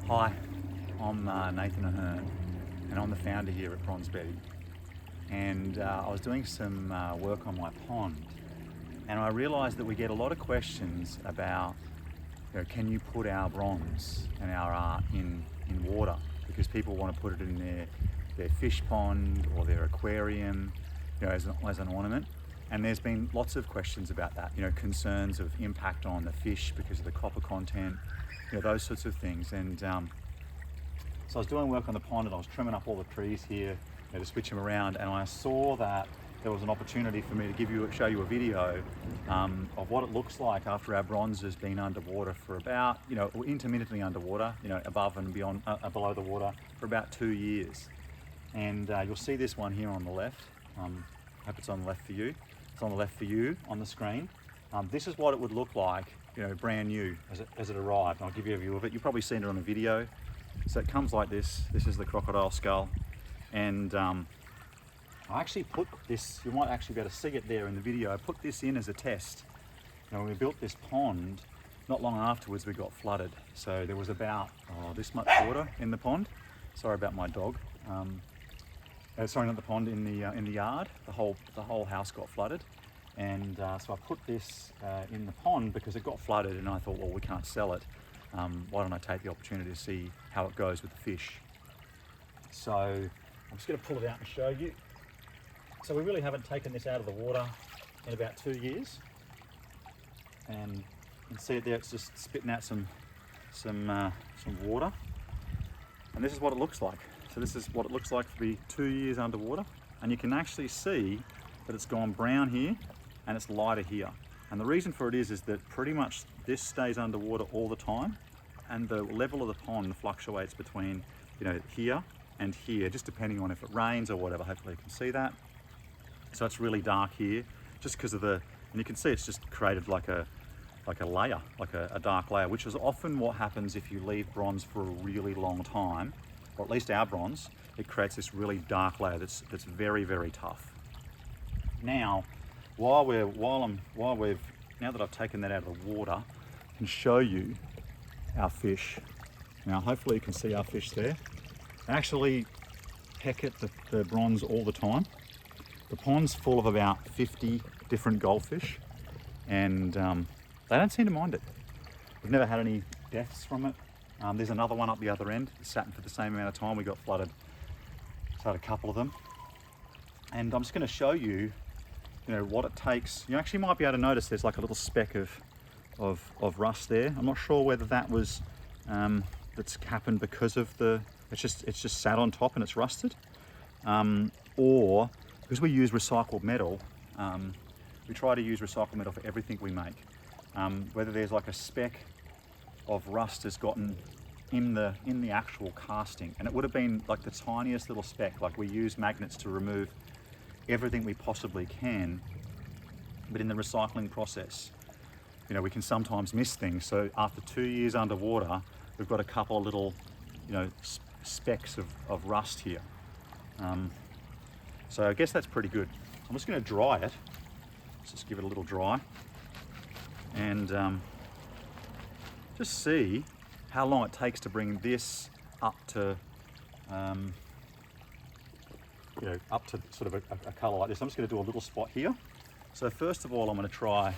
Hi, I'm Nathan Ahern, and I'm the founder here at Bronze Betty. And I was doing some work on my pond, and I realised that we get a lot of questions about, can you put our bronze and our art in water? Because people want to put it in their fish pond or their aquarium, as an ornament. And there's been lots of questions about that, concerns of impact on the fish because of the copper content, those sorts of things. And so I was doing work on the pond and I was trimming up all the trees here, to switch them around, and I saw that there was an opportunity for me to show you a video of what it looks like after our bronze has been underwater for about, intermittently underwater, above and beyond, below the water for about 2 years. And you'll see this one here on the left. I hope it's on the left for you. It's on the left for you on the screen. This is what it would look like, brand new as it arrived. I'll give you a view of it. You've probably seen it on a video. So it comes like this. This is the crocodile skull. And I actually put this, you might actually be able to see it there in the video. I put this in as a test. When we built this pond, not long afterwards we got flooded. So there was about this much water in the pond. Sorry about my dog. Sorry, not the pond, in the yard. The whole house got flooded, and so I put this in the pond because it got flooded, and I thought, well, we can't sell it. Why don't I take the opportunity to see how it goes with the fish? So I'm just going to pull it out and show you. So we really haven't taken this out of the water in about 2 years, and you can see it there. It's just spitting out some water, and this is what it looks like. So this is what it looks like to be 2 years underwater, and you can actually see that it's gone brown here and it's lighter here. And the reason for it is that pretty much this stays underwater all the time, and the level of the pond fluctuates between here and here, just depending on if it rains or whatever. Hopefully you can see that. So it's really dark here just because of and you can see it's just created like a layer, like a dark layer, which is often what happens if you leave bronze for a really long time, or at least our bronze. It creates this really dark layer that's very, very tough. Now, now that I've taken that out of the water, I can show you our fish. Now, hopefully you can see our fish there. They actually peck at the bronze all the time. The pond's full of about 50 different goldfish, and they don't seem to mind it. We've never had any deaths from it. There's another one up the other end. It sat in for the same amount of time. We got flooded. So I had a couple of them. And I'm just going to show you, what it takes. You actually might be able to notice there's like a little speck of rust there. I'm not sure whether that was that's happened because of it's just sat on top and it's rusted, or because we use recycled metal. We try to use recycled metal for everything we make. Whether there's like a speck of rust has gotten in the actual casting, and it would have been like the tiniest little speck. Like, we use magnets to remove everything we possibly can, but in the recycling process, we can sometimes miss things. So after 2 years underwater, we've got a couple of little specks of rust here. So I guess that's pretty good. I'm just going to dry it. Let's just give it a little dry, and just see how long it takes to bring this up to up to sort of a colour like this. I'm just going to do a little spot here. So first of all, I'm going to try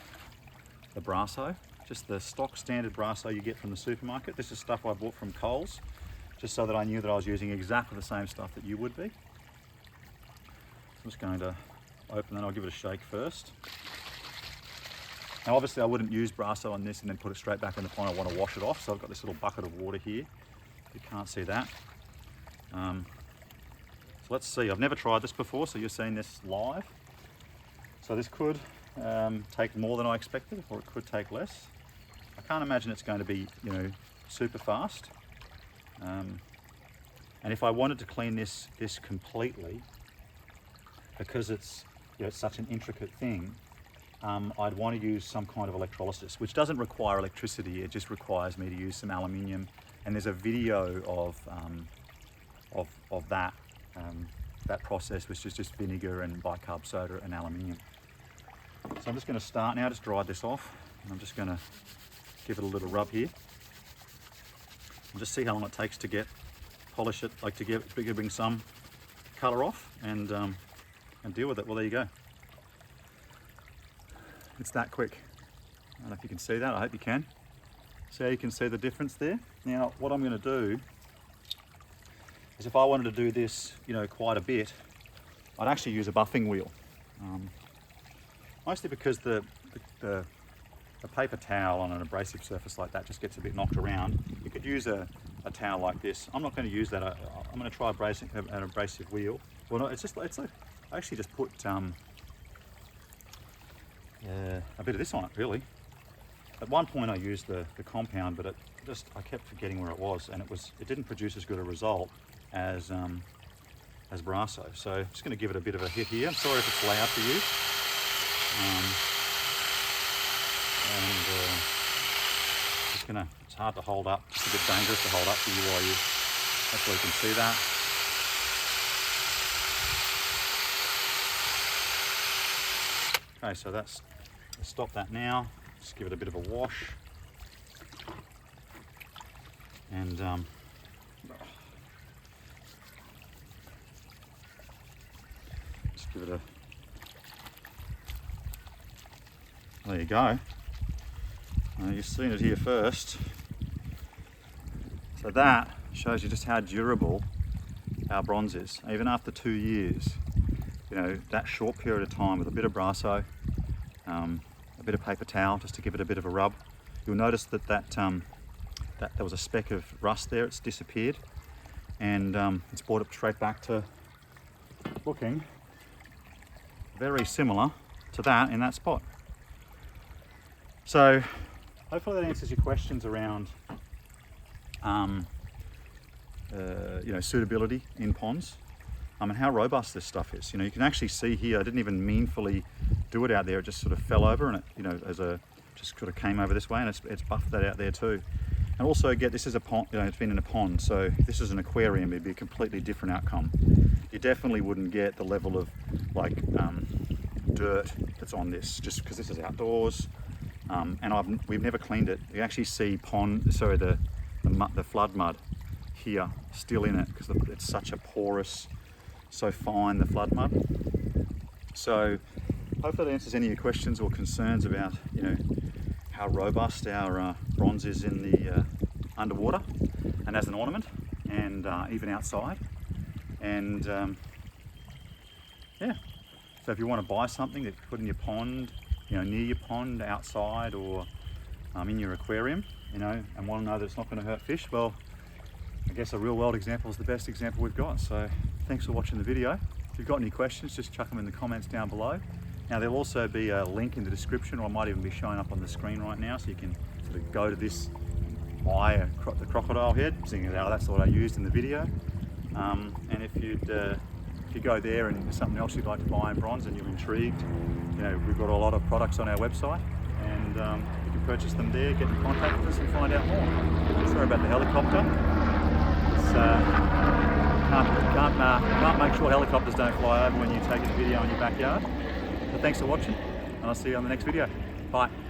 the brasso, just the stock standard brasso you get from the supermarket. This is stuff I bought from Coles, just so that I knew that I was using exactly the same stuff that you would be. So I'm just going to open it. I'll give it a shake first. Now, obviously I wouldn't use brasso on this and then put it straight back in the pond. I want to wash it off, so I've got this little bucket of water here. You can't see that. So let's see. I've never tried this before, so you're seeing this live. So this could take more than I expected, or it could take less. I can't imagine it's going to be, super fast. And if I wanted to clean this completely, because it's it's such an intricate thing, I'd want to use some kind of electrolysis, which doesn't require electricity. It just requires me to use some aluminium, and there's a video of that process, which is just vinegar and bicarb soda and aluminium. So I'm just going to start now. Just dried this off, and I'm just going to give it a little rub here. and just see how long it takes to polish it, like to bring some colour off and deal with it. Well, there you go. It's that quick. I don't know if you can see that. I hope you can. See how you can see the difference there? Now, what I'm going to do is, if I wanted to do this, you know, quite a bit, I'd actually use a buffing wheel. Mostly because the paper towel on an abrasive surface like that just gets a bit knocked around. You could use a towel like this. I'm not going to use that. I'm going to try an abrasive wheel. Well, no, it's like I actually just put a bit of this on it, really. At one point I used the compound, but I kept forgetting where it was, and it didn't produce as good a result as Brasso. So I'm just going to give it a bit of a hit here. I'm sorry if it's loud for you. It's hard to hold up. It's a bit dangerous to hold up for you while you, hopefully you can see that. Okay, so let's stop that now. Just give it a bit of a wash. And just give it a, there you go. You've seen it here first. So that shows you just how durable our bronze is. Even after 2 years, you know, that short period of time with a bit of Brasso, a bit of paper towel just to give it a bit of a rub, you'll notice that there was a speck of rust there. It's disappeared, and it's brought it straight back to looking very similar to that in that spot. So hopefully that answers your questions around you know, suitability in ponds, and how robust this stuff is. You know, you can actually see here, I didn't even meanfully do it out there. It just sort of fell over, and it, you know, just sort of came over this way, and it's buffed that out there too. And also, this is a pond, you know, it's been in a pond, so if this is an aquarium, it'd be a completely different outcome. You definitely wouldn't get the level of like dirt that's on this, just because this is outdoors. And we've never cleaned it. You actually see the flood mud here still in it, because it's such a porous, so fine, the flood mud. So hopefully that answers any of your questions or concerns about, you know, how robust our bronze is in the underwater and as an ornament, and even outside. And yeah, so if you want to buy something that you put in your pond, you know, near your pond, outside, or in your aquarium, you know, and want to know that it's not going to hurt fish, well, I guess a real world example is the best example we've got. So thanks for watching the video. If you've got any questions, just chuck them in the comments down below. Now, there'll also be a link in the description, or it might even be showing up on the screen right now, so you can sort of go to this, buy the crocodile head, seeing as how that's what I used in the video. And if you go there and there's something else you'd like to buy in bronze and you're intrigued, you know, we've got a lot of products on our website, and you can purchase them there, get in contact with us and find out more. Sorry about the helicopter. It's, can't make sure helicopters don't fly over when you're taking a video in your backyard. But thanks for watching, and I'll see you on the next video. Bye.